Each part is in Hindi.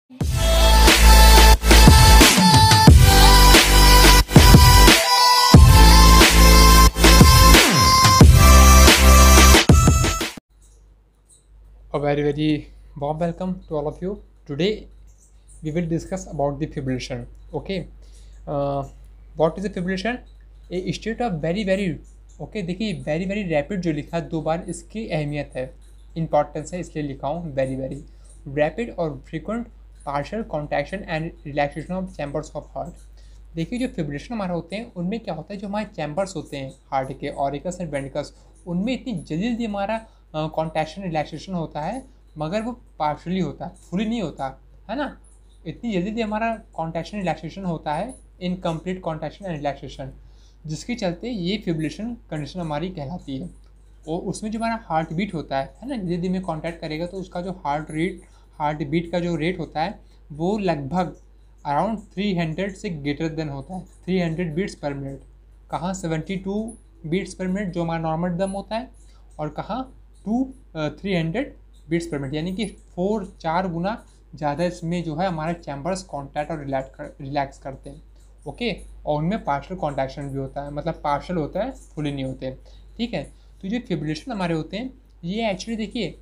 A very warm welcome to all of you. Today we will discuss about the fibrillation. Okay, uh, what is the fibrillation? A state of very okay देखिए वेरी रैपिड जो लिखा है 2 बार, इसकी अहमियत है, इंपॉर्टेंस है, इसलिए लिखा हूँ वेरी रैपिड और frequent partial contraction and relaxation of chambers of heart. देखिए जो फिब्रिलेशन हमारे होते हैं उनमें क्या होता है, जो हमारे चैम्बर्स होते हैं हार्ट के, ऑरिकस एंड वेंट्रिकल्स, उनमें इतनी जल्दी हमारा कॉन्ट्रैक्शन रिलैक्सेशन होता है, मगर वो पार्शली होता है, फुली नहीं होता है ना। इतनी जल्दी हमारा कॉन्ट्रैक्शन रिलैक्सेशन होता है, इनकम्प्लीट कॉन्ट्रैक्शन एंड रिलैक्सेशन, जिसके चलते ये फिब्रिलेशन कंडीशन हमारी कहलाती है। और उसमें जो हमारा हार्ट बीट होता है ना, यदि में कॉन्टैक्ट करेगा तो उसका जो हार्ट बीट का जो रेट होता है वो लगभग अराउंड 300 से ग्रेटर देन होता है, 300 बीट्स पर मिनट। कहाँ 72 बीट्स पर मिनट जो हमारा नॉर्मल दम होता है, और कहाँ 300 बीट्स पर मिनट, यानी कि 4 गुना ज़्यादा इसमें जो है हमारे चैम्बर्स कॉन्टैक्ट और रिलैक्स करते हैं। ओके, और उनमें पार्शियल कॉन्ट्रैक्शन भी होता है, मतलब पार्शियल होता है, फुली नहीं होते। ठीक है, तो जो फिब्रिलेशन हमारे होते हैं ये एक्चुअली देखिए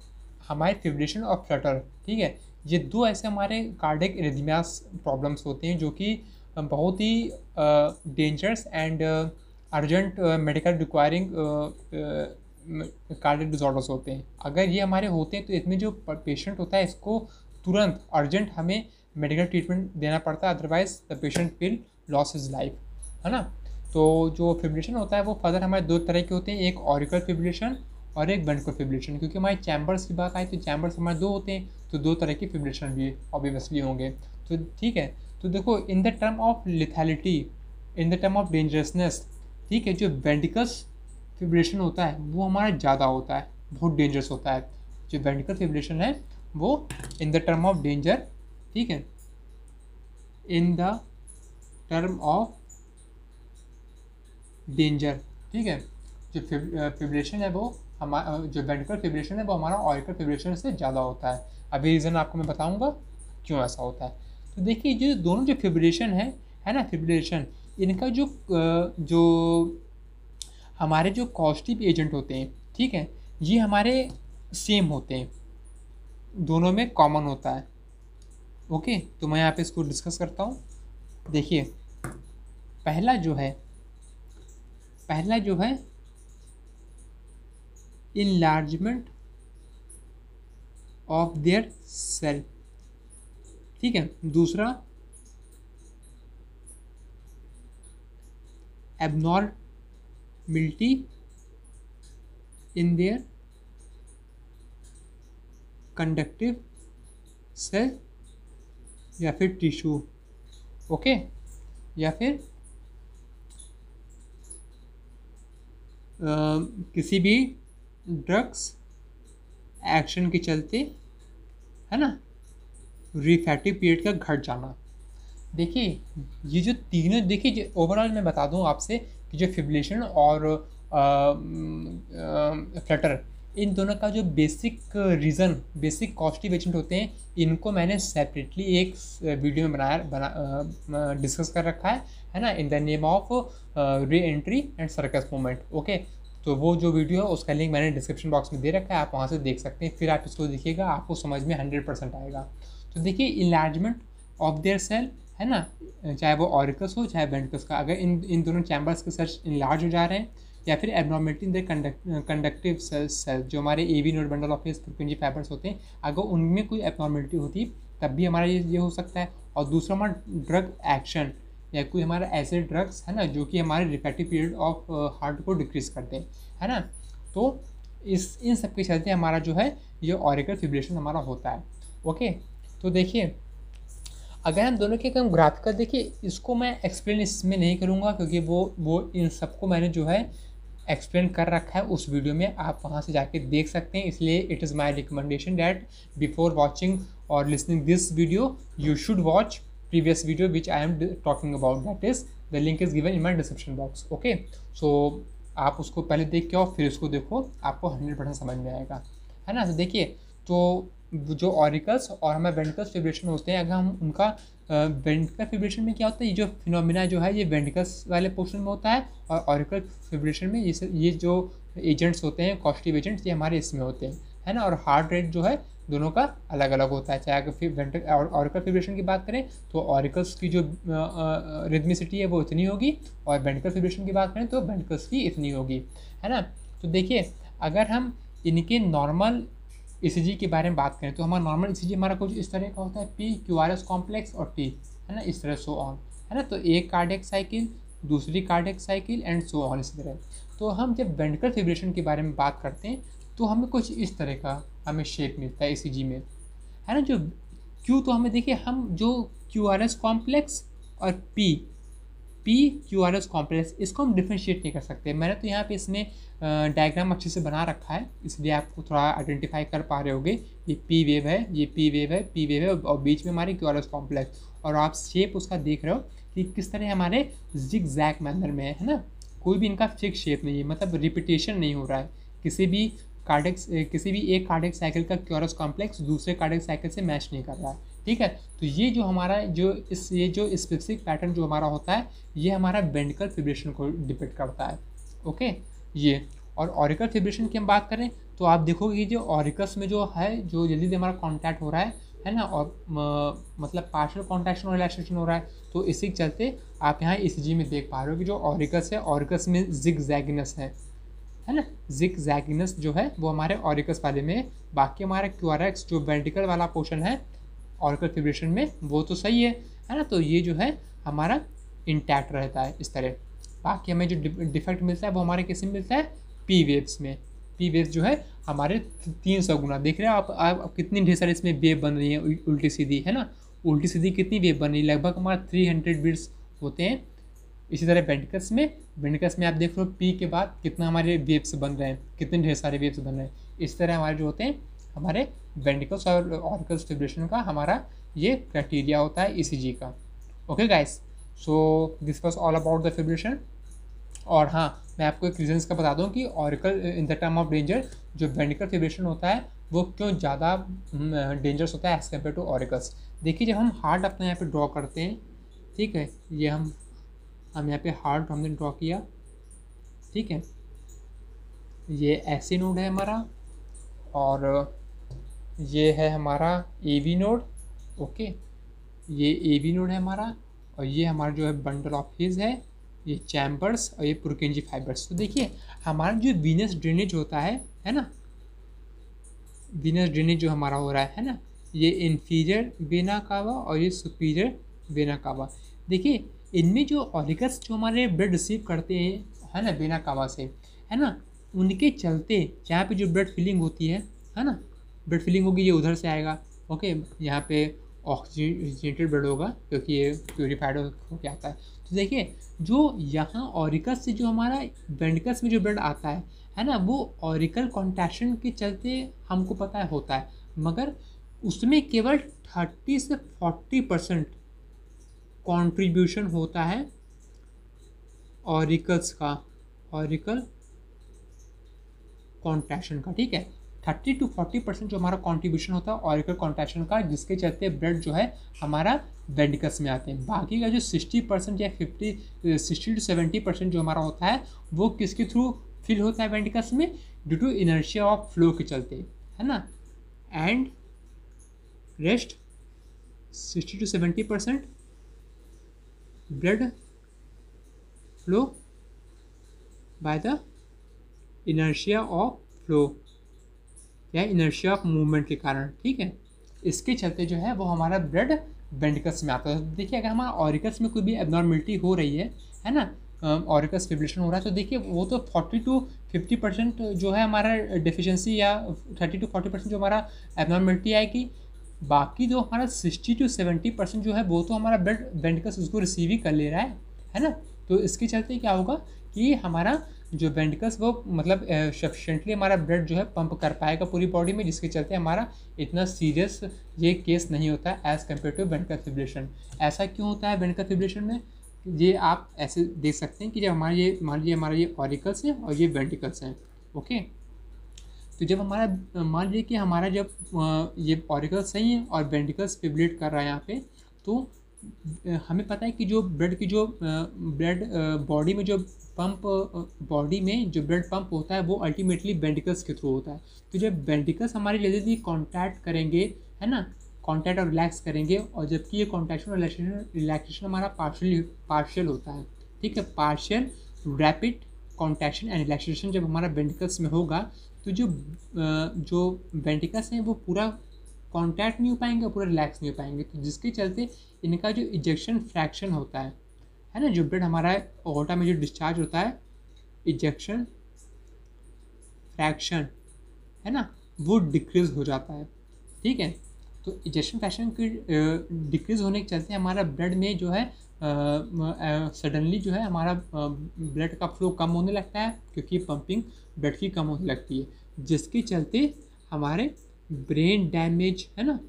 हमारे फिब्रिलेशन और फ्लटर, ठीक है, ये 2 ऐसे हमारे कार्डियक इरिथमियास प्रॉब्लम्स होते हैं जो कि बहुत ही dangerous and urgent medical requiring cardiac disorders होते हैं। अगर ये हमारे होते हैं तो इसमें जो पेशेंट होता है इसको तुरंत अर्जेंट हमें मेडिकल ट्रीटमेंट देना पड़ता है, otherwise the patient will loss his life, है ना। तो जो फिब्रिलेशन होता है वो फर्दर हमारे 2 तरह के होते हैं, एक ऑरिकल फिब्रिलेशन और एक वेंट्रिकुलर फिब्रिलेशन। क्योंकि हमारे चैम्बर्स की बात आई तो चैम्बर्स हमारे 2 होते हैं, तो 2 तरह के फिब्रिलेशन भी ऑब्वियसली होंगे। तो ठीक है, तो देखो in the term of lethality, in the term of dangerousness, ठीक है, जो वेंट्रिकल्स फिब्रिलेशन होता है वो हमारा ज़्यादा होता है, बहुत डेंजरस होता है। जो वेंट्रिकल फिब्रिलेशन है वो इन द टर्म ऑफ डेंजर, ठीक है, इन द टर्म ऑफ डेंजर, ठीक है, जो फिब्रिलेशन है वो हमारा, जो वेंट्रिकुलर फिब्रिलेशन है वो हमारा ऑरिकल फिब्रिलेशन से ज़्यादा होता है। अभी रीज़न आपको मैं बताऊंगा क्यों ऐसा होता है। तो देखिए जो दोनों जो फिब्रिलेशन है ना, फिब्रिलेशन, इनका जो हमारे जो कॉस्टिव एजेंट होते हैं, ठीक है, ये हमारे सेम होते हैं, दोनों में कॉमन होता है। ओके, तो मैं यहाँ पे इसको डिस्कस करता हूँ। देखिए पहला जो है इनलार्जमेंट ऑफ देयर सेल, ठीक है। दूसरा abnormality in their conductive cell या फिर टिश्यू, ओके, या फिर किसी भी ड्रग्स एक्शन के चलते, है ना, रिफ्रैक्टिव पीरियड का घट जाना। देखिए ये जो तीनों, देखिए ओवरऑल मैं बता दूं आपसे कि जो फिब्रिलेशन और फ्लटर, इन दोनों का जो बेसिक कॉस्टिव एजेंट होते हैं, इनको मैंने सेपरेटली एक वीडियो में डिस्कस कर रखा है ना, in the name of re entry and circus movement. Okay, तो वो जो वीडियो है उसका लिंक मैंने डिस्क्रिप्शन बॉक्स में दे रखा है, आप वहाँ से देख सकते हैं, फिर आप इसको देखिएगा, आपको समझ में 100% आएगा। तो देखिए इनलार्जमेंट ऑफ देयर सेल, है ना, चाहे वो ऑरिकस हो चाहे वेंट्रिकल्स का, अगर इन दोनों चैम्बर्स के सेल्स इनलार्ज हो जा रहे हैं, या फिर abnormality in the conductive cells, जो हमारे AV node bundle of frequency fibres होते हैं, अगर उनमें कोई एबनॉर्मलिटी होती तब भी हमारा ये हो सकता है। और दूसरा हमारा ड्रग एक्शन, या कोई हमारा ऐसे ड्रग्स है ना जो कि हमारे रिफ्रैक्टिव पीरियड ऑफ हार्ट को डिक्रीज करते हैं, है ना। तो इन सब के चलते हमारा जो है ये ऑरिकल फिब्रिलेशन हमारा होता है। ओके, तो देखिए अगर हम दोनों के हम ग्राफिकल देखिए, इसको मैं एक्सप्लेन इसमें नहीं करूँगा क्योंकि वो इन सबको मैंने जो है एक्सप्लेन कर रखा है उस वीडियो में, आप वहाँ से जाके देख सकते हैं। इसलिए it is my recommendation that before watching or listening this video you should watch previous video which I am talking about, that is the link is given in my description box. Okay, so आप उसको पहले देख के और फिर उसको देखो, आपको 100% समझ में आएगा, है ना। तो देखिए, तो जो ऑरिकल्स और हमारे वेंट्रिकल्स फिब्रिलेशन होते हैं, अगर हम उनका वेंट्रिकल फिब्रिलेशन में क्या होता है, ये जो फिनोमिना जो है ये वेंट्रिकल्स वाले पोर्शन में होता है, और ऑरिकल फिब्रिलेशन में ये जो एजेंट्स होते हैं, कॉस्टिव एजेंट्स, ये हमारे इसमें होते हैं, है ना। और हार्ट रेट जो है दोनों का अलग अलग होता है। चाहे अगर ऑरिकल फिब्रिलेशन की बात करें तो ऑरिकल्स की जो रिदमिसिटी है वो इतनी होगी, और वेंट्रिकल फिब्रिलेशन की बात करें तो वेंट्रिकल्स की इतनी होगी, है ना। तो देखिए, अगर हम इनके नॉर्मल ईसीजी के बारे में बात करें तो हमारा नॉर्मल ईसीजी हमारा कुछ इस तरह का होता है, पी क्यूआरएस कॉम्प्लेक्स और टी, है ना, इस तरह सो ऑन, है ना। तो एक कार्डियक साइकिल, दूसरी cardiac cycle and so on, इस तरह। तो हम जब वेंट्रिकल फिब्रिलेशन के बारे में बात करते हैं तो हमें कुछ इस तरह का हमें शेप मिलता है ईसीजी में, है ना। जो क्यू, तो हमें देखिए, हम जो क्यूआरएस कॉम्प्लेक्स और पी क्यूआरएस कॉम्प्लेक्स, इसको हम डिफ्रेंशिएट नहीं कर सकते। मैंने तो यहाँ पे इसमें डायग्राम अच्छे से बना रखा है, इसलिए आपको थोड़ा आइडेंटिफाई कर पा रहे होगे। ये पी वेव है, ये पी वेव है, पी वेव है, और बीच में हमारे क्यूआरएस कॉम्प्लेक्स, और आप शेप उसका देख रहे हो कि किस तरह हमारे जिग जैग मैनर में है ना। कोई भी इनका फिक्स शेप नहीं है, मतलब रिपीटेशन नहीं हो रहा है। किसी भी एक कार्डियक साइकिल का क्यूआरएस कॉम्प्लेक्स दूसरे कार्डियक साइकिल से मैच नहीं कर रहा है, ठीक है। तो ये जो हमारा ये जो स्पेसिफिक पैटर्न जो हमारा होता है, ये हमारा वेंट्रिकल फिब्रिलेशन को डिपेक्ट करता है, ओके। ये और ऑरिकल फिब्रिलेशन की हम बात करें तो आप देखोगे कि जो ऑरिकल्स में जो है, जो जल्दी से हमारा कॉन्टैक्ट हो रहा है ना, और मतलब पार्शियल कॉन्ट्रैक्शन और रिलैक्सेशन हो रहा है, तो इसी के चलते आप यहाँ ईसीजी में देख पा रहे हो कि जो ऑरिकल्स है, ऑरिकल्स में जिग जैगिनस है ना। जिग जैगिनस जो है वो हमारे ऑरिकल्स वाले में, बाकी हमारा क्यूआरएक्स जो वेंट्रिकल वाला पोर्शन है ऑरिकल फिब्रिलेशन में, वो तो सही है ना। तो ये जो है हमारा इंटैक्ट रहता है इस तरह। बाकी हमें जो डिफेक्ट मिलता है वो हमारे किस में मिलता है, पी वेव्स में। पी वेव्स जो है हमारे 300 गुना, देख रहे हैं आप कितनी ढेर सारी इसमें वेव बन रही है उल्टी सीधी, है ना। उल्टी सीधी कितनी वेव बन रही है, लगभग हमारे 300 बिट्स होते हैं। इसी तरह वेंट्रिकल्स में आप देख रहे हो पी के बाद कितना हमारे वेव्स बन रहे हैं, कितने ढेर सारे वेव्स बन रहे हैं। इस तरह हमारे जो होते हैं, हमारे वेंट्रिकल्स और ऑरिकल्स फिब्रिलेशन का हमारा ये क्राइटेरिया होता है ईसीजी का, okay guys. So this was all about the fibrillation. और हाँ, मैं आपको एक रीजन्स का बता दूं कि auricle in the term of danger, जो वेंट्रिकल फिब्रिलेशन होता है वो क्यों ज़्यादा डेंजरस होता है एज़ कम्पेयर टू ऑरिकल्स। देखिए, जब हम हार्ट अपने यहाँ पे ड्रॉ करते हैं, ठीक है, ये हम यहाँ पे हार्ट हमने ड्रॉ किया, ठीक है। ये ऐसी नोड है हमारा, और ये है हमारा एवी नोड, ओके। ये एवी नोड है हमारा, और ये हमारा जो है बंडल ऑफ हिज है, ये चैम्बर्स, और ये पुरकेंजी फाइबर्स। तो देखिए, हमारा जो वीनस ड्रेनेज होता है ना, वीनस ड्रेनेज जो हमारा हो रहा है ना, ये इन्फीरियर वेना कावा और ये सुपीरियर वेना कावा। देखिए, इनमें जो ऑरिकल्स जो हमारे ब्लड रिसीव करते हैं, है ना, वेना कावा से, है ना, उनके चलते जहाँ पे जो ब्लड फिलिंग होती है ना, ब्लड फिलिंग होगी, ये उधर से आएगा, ओके। यहाँ पे ऑक्सीजनेटेड ब्लड होगा क्योंकि ये प्योरीफाइड होकर आता है। तो देखिए, जो यहाँ ऑरिकल्स से जो हमारा वेंट्रिकल्स में जो ब्लड आता है ना, वो ऑरिकल कॉन्ट्रैक्शन के चलते हमको पता है होता है, मगर उसमें केवल 30 से 40% कॉन्ट्रीब्यूशन होता है ऑरिकल्स का, ऑरिकल कॉन्ट्रैक्शन का, ठीक है। 30 to 40% जो हमारा कॉन्ट्रीब्यूशन होता है ऑरिकल कॉन्ट्रैक्शन का, जिसके चलते ब्लड जो है हमारा वेंट्रिकल्स में आते हैं। बाकी का जो 60% या 60 to 70% जो हमारा होता है, वो किसके थ्रू फिल होता है वेंट्रिकल्स में, due to inertia of flow के चलते, है ना। And rest 60 to 70% blood flow by the inertia of flow या इनर्शिया ऑफ मूवमेंट के कारण, ठीक है। इसके चलते जो है वो हमारा ब्लड वेंट्रिकल्स में आता है। देखिए, अगर हमारा ऑरिकल्स में कोई भी एबनॉर्मलिटी हो रही है ना, ऑरिकल्स फिब्रिलेशन हो रहा है, तो देखिए वो तो 40 to 50% जो है हमारा डेफिशिएंसी, या 30 to 40% जो हमारा एबनॉर्मलिटी आएगी। बाकी जो हमारा 60 to 70% जो है वो तो हमारा ब्लड वेंट्रिकल्स उसको रिसीव ही कर ले रहा है ना। तो इसके चलते क्या होगा कि हमारा जो वेंट्रिकल्स वो मतलब सफिशेंटली हमारा ब्लड जो है पंप कर पाएगा पूरी बॉडी में, जिसके चलते हमारा इतना सीरियस ये केस नहीं होता है as compare to ventricle fibrillation. ऐसा क्यों होता है वेंट्रिकल फिब्रिलेशन में, ये आप ऐसे देख सकते हैं कि जब मान लीजिए हमारा ये ऑरिकल्स हैं और ये वेंट्रिकल्स हैं, ओके। तो जब हमारा मान लीजिए कि हमारा जब ये ऑरिकल्स सही है और वेंट्रिकल्स फिब्रिलेट कर रहा है यहाँ पे, तो हमें पता है कि जो ब्लड की जो ब्लड बॉडी में जो पंप बॉडी में जो ब्लड पंप होता है वो अल्टीमेटली वेंट्रिकल्स के थ्रू होता है। तो जब वेंट्रिकल्स हमारे जल्दी कॉन्टैक्ट करेंगे, है ना, कॉन्टैक्ट और रिलैक्स करेंगे, और जबकि ये कॉन्ट्रैक्शन और रिलैक्सेशन हमारा पार्शियल होता है, ठीक है, partial rapid contraction and relaxation जब हमारा वेंट्रिकल्स में होगा, तो जो वेंट्रिकल्स हैं वो पूरा कॉन्टैक्ट नहीं हो पाएंगे, पूरा रिलैक्स नहीं हो पाएंगे, तो जिसके चलते इनका जो इजेक्शन फ्रैक्शन होता है ना, जो ब्लड हमारा ओर्टा में जो डिस्चार्ज होता है, इजेक्शन फ्रैक्शन, है ना, वो डिक्रीज हो जाता है, ठीक है। तो इजेक्शन फ्रैक्शन की डिक्रीज होने के चलते हमारा ब्लड में जो है सडनली जो है हमारा ब्लड का फ्लो कम होने लगता है, क्योंकि पंपिंग ब्लड की कम होने लगती है, जिसके चलते हमारे ब्रेन डैमेज, है ना,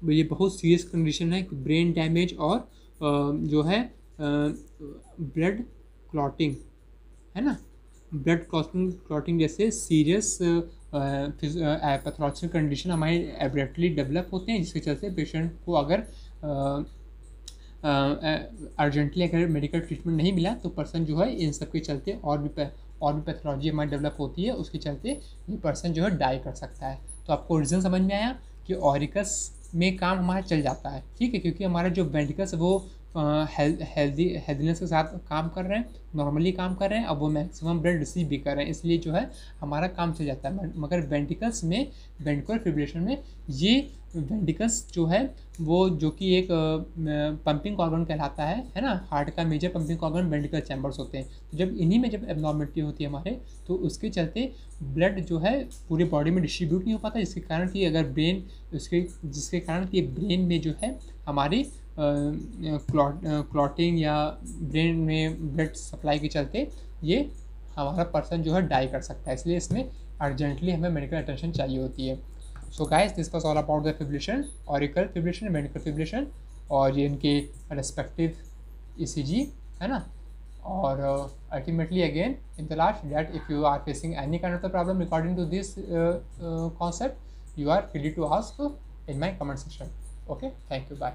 ये बहुत सीरियस कंडीशन है, ब्रेन डैमेज और जो है ब्लड क्लॉटिंग, है ना, ब्लड क्लॉटिंग जैसे सीरियस पैथोलॉजिकल कंडीशन हमारे एब्रेटली डेवलप होते हैं, जिसके चलते पेशेंट को अगर अर्जेंटली अगर मेडिकल ट्रीटमेंट नहीं मिला तो पर्सन जो है इन सब के चलते और भी पैथोलॉजी हमारी डेवलप होती है, उसके चलते ये पर्सन जो है डाई कर सकता है। तो आपको रीज़न समझ में आया कि ऑरिकस में काम हमारा चल जाता है, ठीक है, क्योंकि हमारा जो वेंट्रिकल्स वो हेल्दीनेस के साथ काम कर रहे हैं, नॉर्मली काम कर रहे हैं, अब वो मैक्सिमम ब्लड रिसीव भी कर रहे हैं, इसलिए जो है हमारा काम चल जाता है। मगर वेंट्रिकल्स में, वेंट्रिकुलर फिब्रिलेशन में, ये वेंट्रिकल्स जो है वो जो कि एक पंपिंग ऑर्गन कहलाता है ना, हार्ट का major pumping organ ventricle chambers होते हैं। तो जब इन्हीं में जब एबनॉर्मलिटी होती है हमारे, तो उसके चलते ब्लड जो है पूरी बॉडी में डिस्ट्रीब्यूट नहीं हो पाता, जिसके कारण कि अगर ब्रेन जिसके कारण कि ब्रेन में जो है हमारी क्लॉटिंग या ब्रेन में ब्लड सप्लाई के चलते ये हमारा पर्सन जो है डाई कर सकता है, इसलिए इसमें अर्जेंटली हमें मेडिकल अटेंशन चाहिए होती है। So guys, this was all about the fibrillation, auricle fibrillation, ventricular fibrillation, और ये इनके रेस्पेक्टिव ईसीजी, है ना, और ultimately again in the last that if you are facing any kind of the problem according to this concept, you are free to ask in my comment section. Okay, thank you, bye.